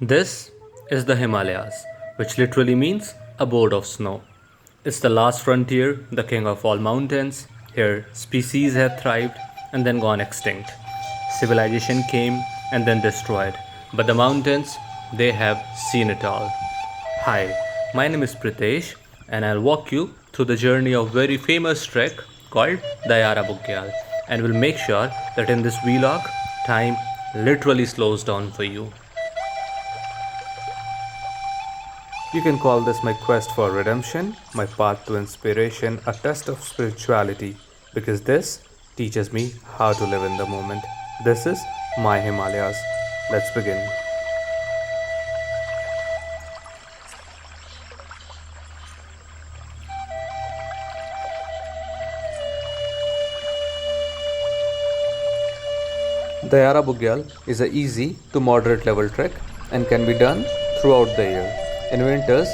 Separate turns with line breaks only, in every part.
This is the Himalayas, which literally means abode of snow. It's the last frontier, the king of all mountains. Here, species have thrived and then gone extinct. Civilization came and then destroyed. But the mountains, they have seen it all. Hi, my name is Pritesh, and I'll walk you through the journey of very famous trek called Dayara Bugyal, and will make sure that in this vlog, time literally slows down for you. You can call this my quest for redemption, my path to inspiration, a test of spirituality, because this teaches me how to live in the moment. This is my Himalayas. Let's begin. The Yara Bugyal is a easy to moderate level trek and can be done throughout the year. In winters,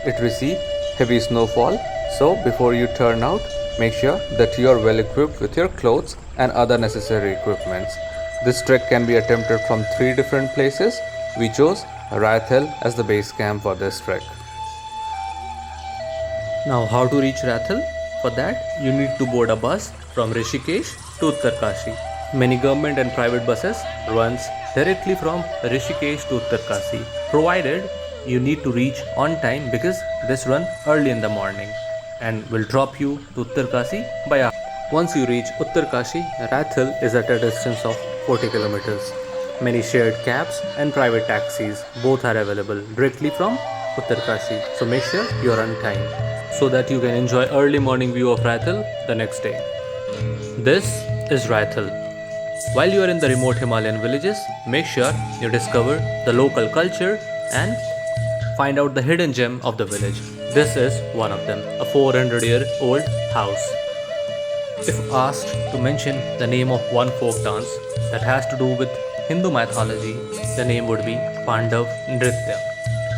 it receives heavy snowfall, so before you turn out, make sure that you are well equipped with your clothes and other necessary equipments. This trek can be attempted from three different places. We chose Raithel as the base camp for this trek. Now, how to reach Rathal? For that, you need to board a bus from Rishikesh to Uttarkashi. Many government and private buses runs directly from Rishikesh to Uttarkashi, provided you need to reach on time because this run early in the morning and will drop you to Uttarkashi by afternoon. Once you reach Uttarkashi, Rathal is at a distance of 40 kilometers. Many shared cabs and private taxis both are available directly from Uttarkashi, so make sure you are on time so that you can enjoy early morning view of Raithal the next day. This is Raithal. While you are in the remote Himalayan villages, make sure you discover the local culture and find out the hidden gem of the village. This is one of them, a 400-year-old house. If asked to mention the name of one folk dance that has to do with Hindu mythology, the name would be Pandav Nritya.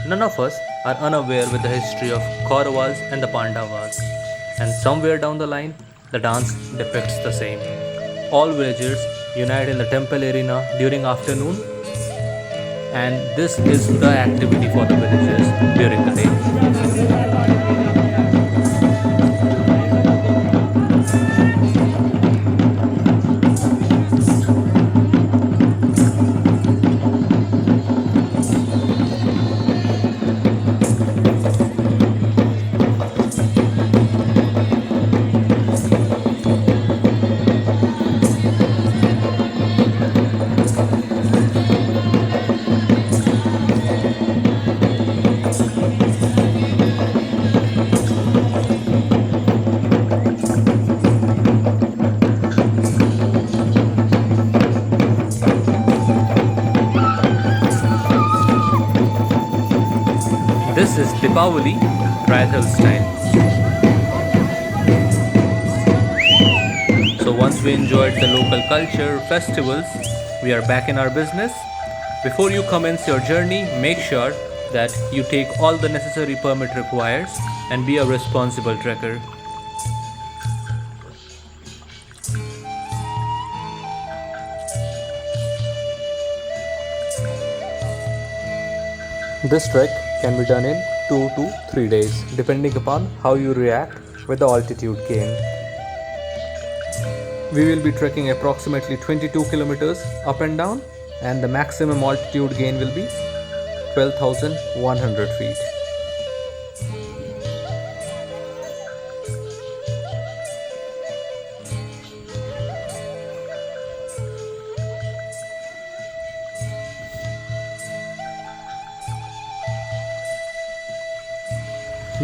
None of us are unaware with the history of Kauravas and the Pandavas, and somewhere down the line, the dance depicts the same. All villagers unite in the temple arena during afternoon, and this is the activity for the villagers during the day. This is Dipavali, Raithal style. So once we enjoyed the local culture, festivals, we are back in our business. Before you commence your journey, make sure that you take all the necessary permit required and be a responsible trekker. This trek can be done in 2 to 3 days depending upon how you react with the altitude gain. We will be trekking approximately 22 kilometers up and down, and the maximum altitude gain will be 12,100 feet.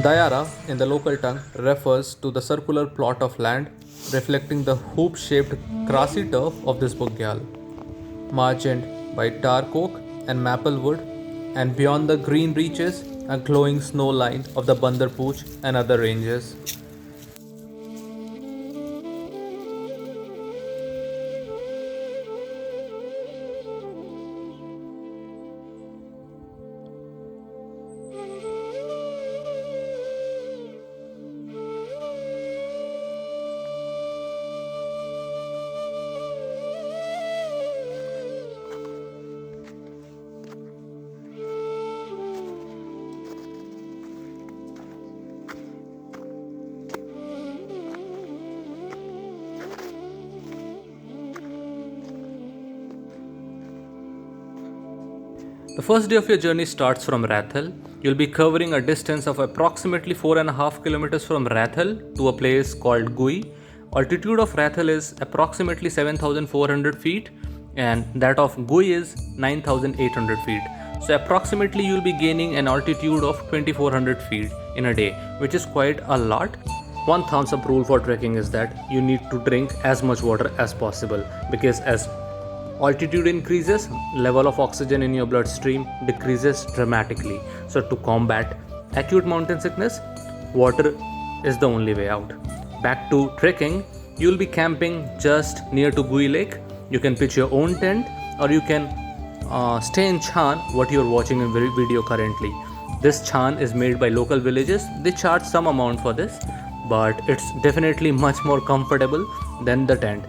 Dayara in the local tongue refers to the circular plot of land reflecting the hoop shaped grassy turf of this bugyal, margined by dark oak and maple wood, and beyond the green reaches a glowing snow line of the Bandar Pooch and other ranges. The first day of your journey starts from Rathal. You'll be covering a distance of approximately 4.5 kilometers from Rathal to a place called Gui. Altitude of Rathal is approximately 7,400 feet and that of Gui is 9,800 feet. So approximately you'll be gaining an altitude of 2,400 feet in a day, which is quite a lot. One thumbs up rule for trekking is that you need to drink as much water as possible, because as altitude increases, level of oxygen in your bloodstream decreases dramatically. So to combat acute mountain sickness, water is the only way out. Back to trekking, you'll be camping just near to Gui Lake. You can pitch your own tent, or you can stay in Chan, what you're watching in video currently. This Chan is made by local villages. They charge some amount for this, but it's definitely much more comfortable than the tent.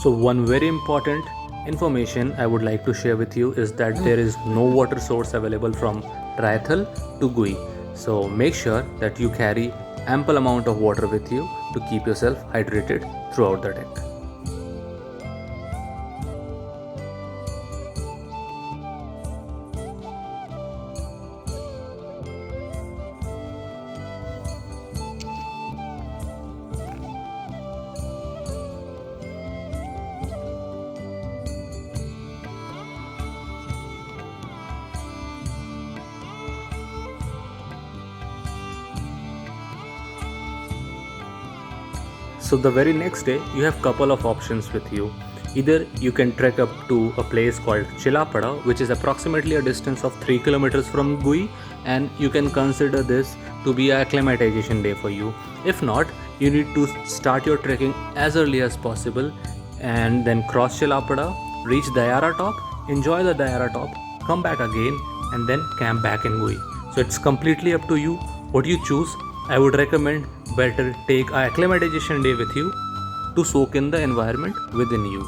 So one very important information I would like to share with you is that there is no water source available from Raithal to Gui. So make sure that you carry ample amount of water with you to keep yourself hydrated throughout the trek. So the very next day you have couple of options with you. Either you can trek up to a place called Chilapada, which is approximately a distance of 3 kilometers from Gui, and you can consider this to be a acclimatization day for you. If not, you need to start your trekking as early as possible and then cross Chilapada, reach Dayara top, enjoy the Dayara top, come back again and then camp back in Gui. So it's completely up to you what you choose. I would recommend better take a acclimatization day with you to soak in the environment within you.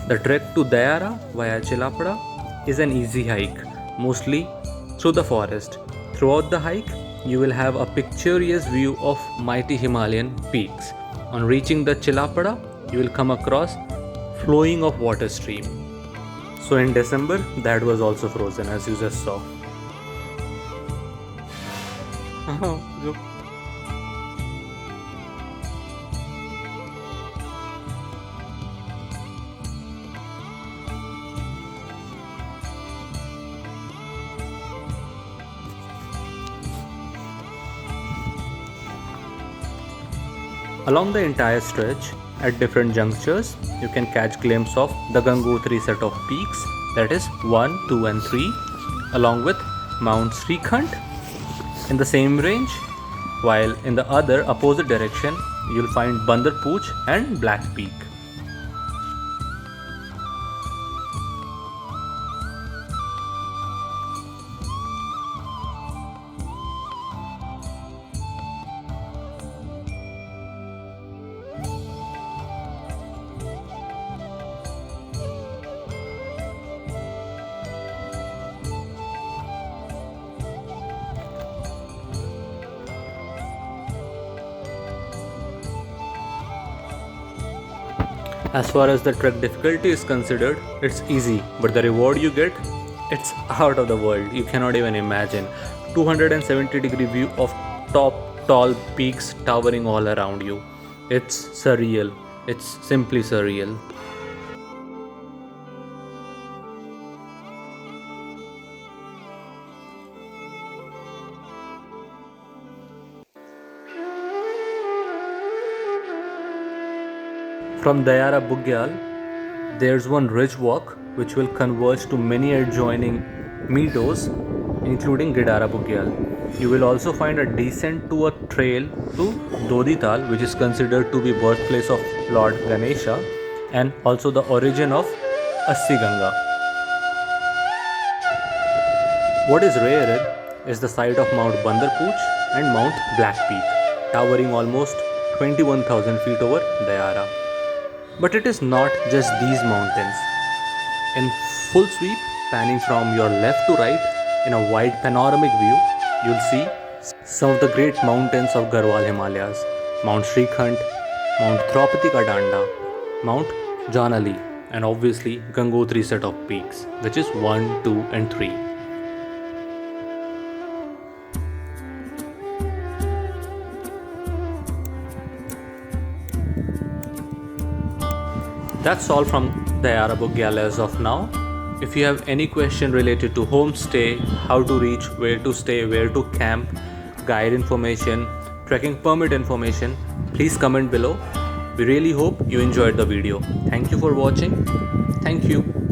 The trek to Dayara via Chilapada is an easy hike, mostly through the forest. Throughout the hike, you will have a picturesque view of mighty Himalayan peaks. On reaching the Chilapada, you will come across flowing of water stream. So in December, that was also frozen, as you just saw. Along the entire stretch, at different junctures, you can catch glimpse of the Gangotri set of peaks, that is 1, 2 and 3, along with Mount Srikhand in the same range, while in the other opposite direction, you'll find Bandar Pooch and Black Peak. As far as the trek difficulty is considered, it's easy, but the reward you get, it's out of the world. You cannot even imagine. 270-degree view of top tall peaks towering all around you. It's surreal. It's simply surreal. From Dayara Bugyal, there's one ridge walk which will converge to many adjoining meadows, including Gidara Bugyal. You will also find a descent to a trail to Dodital, which is considered to be birthplace of Lord Ganesha and also the origin of Assi Ganga. What is rare is the site of Mount Bandar Pooch and Mount Black Peak, towering almost 21,000 feet over Dayara. But it is not just these mountains. In full sweep, panning from your left to right, In a wide panoramic view, you'll see some of the great mountains of Garhwal Himalayas, Mount Srikhand, Mount Draupadi Ka Danda, Mount Janali, and obviously Gangotri set of peaks, which is 1, 2, and 3. That's all from the Yara Bugyal as of now. If you have any question related to homestay, how to reach, where to stay, where to camp, guide information, trekking permit information, please comment below. We really hope you enjoyed the video. Thank you for watching. Thank you.